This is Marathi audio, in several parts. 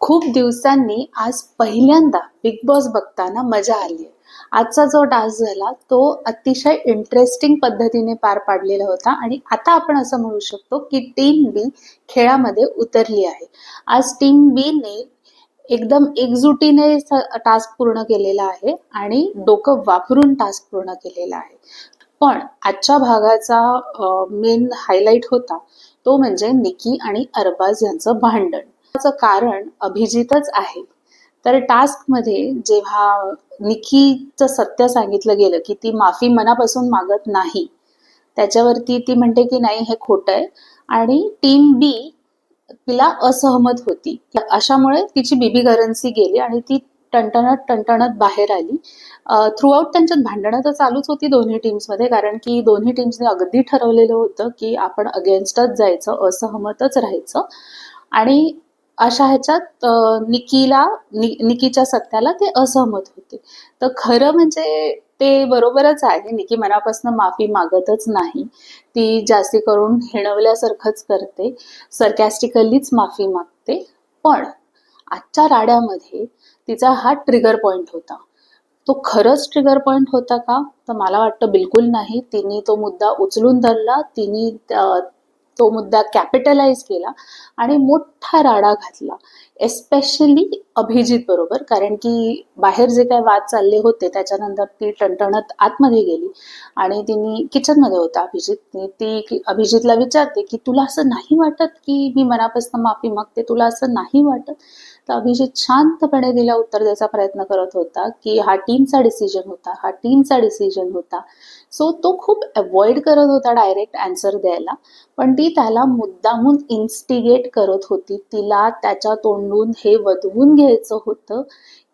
खूप दिवसांनी आज पहिल्यांदा बिग बॉस बघताना मजा आली. आजचा जो टास्क झाला तो अतिशय इंटरेस्टिंग पद्धतीने पार पाडलेला होता आणि आता आपण असं म्हणू शकतो की टीम बी खेळामध्ये उतरली आहे. आज टीम बी ने एकदम एकजुटीने टास्क पूर्ण केलेला आहे आणि डोकं वापरून टास्क पूर्ण केलेला आहे. पण आजच्या भागाचा मेन हायलाइट होता तो म्हणजे निकी आणि अरबाज यांचं भांडण. त्याचं कारण अभिजितच आहे. तर टास्क मध्ये जेव्हा निकीचं सत्य सांगितलं गेलं की ती माफी मनापासून मागत नाही, त्याच्यावरती ती म्हणते की नाही हे खोटं आहे आणि टीम बी तिला असहमत होती. अशामुळे तिची बीबी करन्सी गेली आणि ती टणटणत टणटणत बाहेर आली. थ्रू आउट त्यांच्यात भांडणं तर चालूच होती दोन्ही टीम्समध्ये, कारण की दोन्ही टीम्सने अगदी ठरवलेलं होतं की आपण अगेन्स्टच जायचं, असहमतच राहायचं. आणि अशा ह्याच्यात निकीच्या सत्याला ते असहमत होते. तर खरं म्हणजे ते बरोबरच आहे, निकी मनापासून माफी मागतच नाही. ती जास्ती करून हिणवल्यासारखंच करते, सरकॅस्टिकलीच माफी मागते. पण आजच्या राड्यामध्ये तिचा हा ट्रिगर पॉइंट होता. तो खरंच ट्रिगर पॉइंट होता का? तर मला वाटतं बिलकुल नाही. तिने तो मुद्दा उचलून धरला, तिने तो मुद्दा कॅपिटलाइज केला आणि मोठा राडा घातला, एस्पेशली अभिजित बरोबर. कारण की बाहेर जे काही वाद चालले होते त्याच्यानंतर ती टणटणत आतमध्ये गेली आणि तिने किचनमध्ये होता अभिजित. ती अभिजितला विचारते की तुला असं नाही वाटत की मी मनापासून माफी मागते, तुला असं नाही वाटत? तर अभिजित शांतपणे तिला उत्तर द्यायचा प्रयत्न करत होता की हा टीमचा डिसिजन होता, हा टीमचा डिसिजन होता. सो तो खूप अवॉइड करत होता डायरेक्ट आन्सर द्यायला, पण ती त्याला मुद्दामून इन्स्टिगेट करत होती. तिला त्याच्या तोंडून हे वदवून घ्यायचं होतं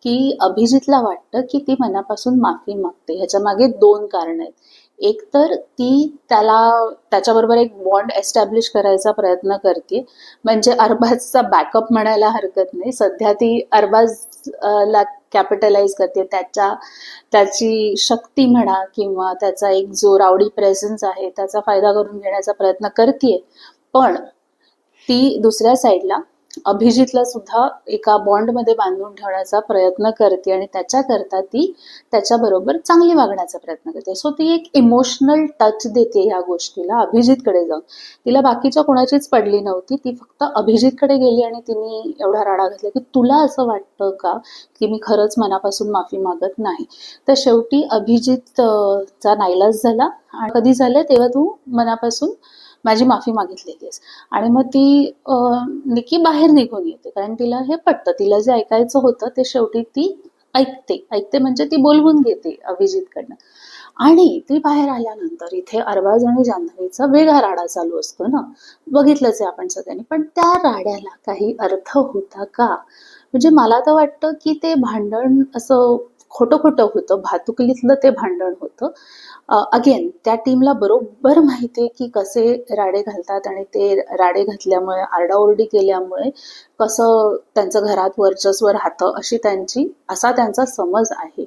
की अभिजितला वाटतं की ती मनापासून माफी मागते. ह्याच्या मागे दोन कारण आहेत. एक तर ती त्याच्याबरोबर एक बॉन्ड एस्टॅब्लिश करायचा प्रयत्न करते, म्हणजे अरबाजचा बॅकअप म्हणायला हरकत नाही. सध्या ती अरबाजला कॅपिटलाइज करते, त्याची शक्ती म्हणा किंवा त्याचा एक जो रावडी प्रेझेन्स आहे त्याचा फायदा करून घेण्याचा प्रयत्न करते. पण ती दुसऱ्या साईडला अभिजितला सुद्धा एका बॉन्डमध्ये बांधून ठेवण्याचा प्रयत्न करते आणि त्याच्याकरता ती त्याच्याबरोबर चांगली वागण्याचा प्रयत्न करते. सो ती एक इमोशनल टच देते ह्या गोष्टीला अभिजितकडे जाऊन. तिला बाकीच्या कोणाचीच पडली नव्हती, ती फक्त अभिजितकडे गेली आणि तिने एवढा राडा घातला की तुला असं वाटतं का की मी खरंच मनापासून माफी मागत नाही? तर शेवटी अभिजित चा नाईलाज झाला. आणि कधी झालं तेव्हा तू मनापासून माझी माफी मागितलेली आहेस. आणि मग ती निकी बाहेर निघून येते, कारण तिला हे पटतं. तिला जे ऐकायचं होतं ते शेवटी ती ऐकते म्हणजे ती बोलवून घेते अभिजितकडनं. आणि ती बाहेर आल्यानंतर इथे अरबाज आणि जान्हवीचा वेगळा राडा चालू असतो ना, बघितलंच आहे आपण सगळ्यांनी. पण त्या राड्याला काही अर्थ होता का? म्हणजे मला तर वाटतं की ते भांडण असं खोटं खोटं होतं, भातुकलीतलं ते भांडण होतं. अगेन त्या टीमला बरोबर माहिती आहे की कसे राडे घालतात आणि ते राडे घातल्यामुळे, आरडाओरडी केल्यामुळे कसं त्यांचं घरात वर्चस्व राहतं असा त्यांचा समज आहे.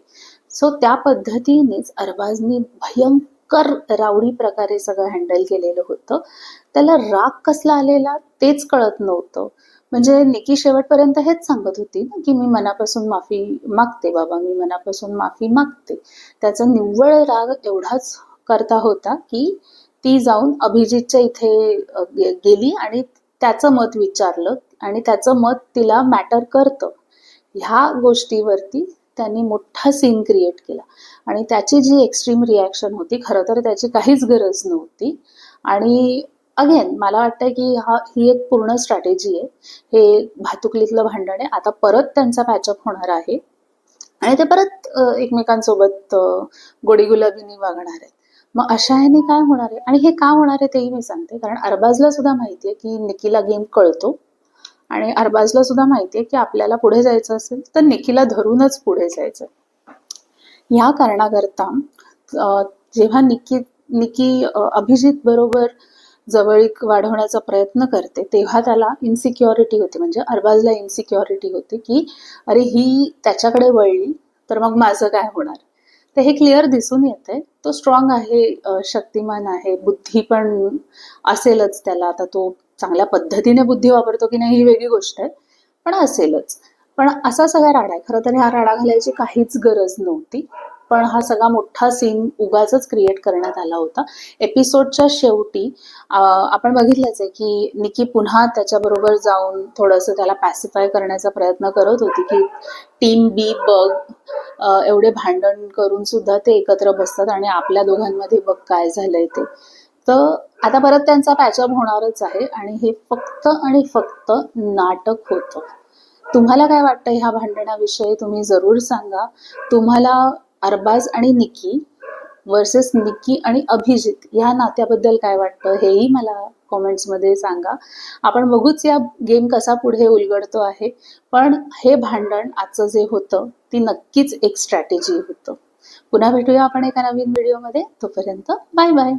सो त्या पद्धतीनेच अरबाजनी भयंकर रावडी प्रकारे सगळं हँडल केलेलं होतं. त्याला राग कसला आलेला तेच कळत नव्हतं. म्हणजे निकी शेवटपर्यंत हेच सांगत होती ना की मी मनापासून माफी मागते बाबा, मी मनापासून माफी मागते. त्याचा निव्वळ राग एवढाच करता होता की ती जाऊन अभिजितच्या इथे गेली आणि त्याचं मत विचारलं आणि त्याचं मत तिला मॅटर करतं. ह्या गोष्टीवरती त्यांनी मोठा सीन क्रिएट केला आणि त्याची जी एक्स्ट्रीम रिॲक्शन होती, खरं तर त्याची काहीच गरज नव्हती. आणि अगेन मला वाटतं की ही एक पूर्ण स्ट्रॅटेजी आहे. हे भातुकलीतलं भांडण आहे. आता परत त्यांचा पॅचअप होणार आहे आणि ते परत एकमेकांसोबत गोडीगुलाबीने वागणार आहेत. मग अशा ह्याने काय होणार आहे आणि हे का होणार आहे तेही मी सांगते. कारण अरबाजला सुद्धा माहिती आहे की निकीला गेम कळतो आणि अरबाजला सुद्धा माहिती आहे की आपल्याला पुढे जायचं असेल तर निकीला धरूनच पुढे जायचं. ह्या कारणाकरता जेव्हा निकी अभिजित बरोबर जवळीक वाढवण्याचा प्रयत्न करते तेव्हा त्याला इन्सिक्युरिटी होती, म्हणजे अरबाजला इन्सिक्युरिटी होती की अरे ही त्याच्याकडे वळली तर मग माझं काय होणार. तर हे क्लिअर दिसून येते. तो स्ट्रॉंग आहे, शक्तिमान आहे, बुद्धी पण असेलच त्याला. आता तो चांगल्या पद्धतीने बुद्धी वापरतो की नाही ही वेगळी गोष्ट आहे, पण असेलच. पण असा सगळा राडा आहे. खरं तर हा राडा घालायची काहीच गरज नव्हती. पण हा सगळा मोठा सीन उगाचच क्रिएट करण्यात आला होता. एपिसोडच्या शेवटी आपण बघितलंच आहे की निकी पुन्हा त्याच्याबरोबर जाऊन थोडंसं त्याला पॅसिफाय करण्याचा प्रयत्न करत होती की टीम बी बघ, एवढे भांडण करून सुद्धा ते एकत्र बसतात आणि आपल्या दोघांमध्ये बघ काय झालंय ते. तर आता परत त्यांचा पॅचअप होणारच आहे आणि हे फक्त आणि फक्त नाटक होतं. तुम्हाला काय वाटतं ह्या भांडणाविषयी तुम्ही जरूर सांगा. तुम्हाला अरबाज आणि निकी वर्सेस निकी आणि अभिजित या नात्याबद्दल काय वाटतं हेही मला कॉमेंट्समध्ये सांगा. आपण बघूच या गेम कसा पुढे उलगडतो आहे. पण हे भांडण आजचं जे होतं ती नक्कीच एक स्ट्रॅटेजी होतं. पुन्हा भेटूया आपण एका नवीन व्हिडिओमध्ये. तोपर्यंत बाय बाय.